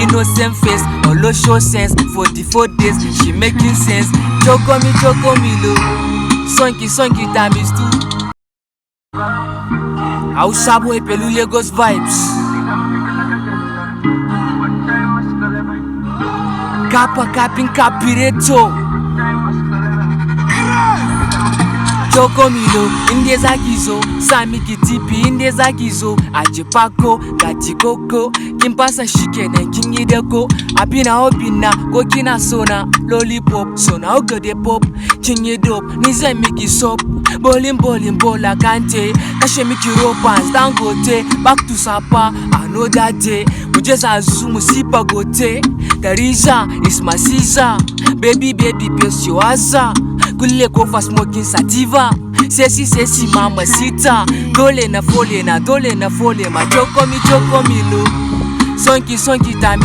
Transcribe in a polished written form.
innocent face, all show sense. 44 days, she making sense. Choco me low. Sonky times 2. Hausa boy pelu Lagos vibes. Kappa capping capireto. Choco Milo, inde zakizo, Sami Kitipi inde zakizo, Ajipako, Gatikoko, Kimpasa shikene, Kingideko, Abina Obina, Kokina Sona, Lollipop, Sona Ogode Pop, Kingidop, Nize Miki Sop, Bolim Bola Kante, Kashemiki Ropans, Dangote, back to Sapa, I know that day, Mujeza Zumu Sipa Gote, Teresa is my Caesar, baby, pace your asa. Kule kofa smoking sativa. Sesi mama sita. Dole na fole ma. Choco mi lo. Sonky time.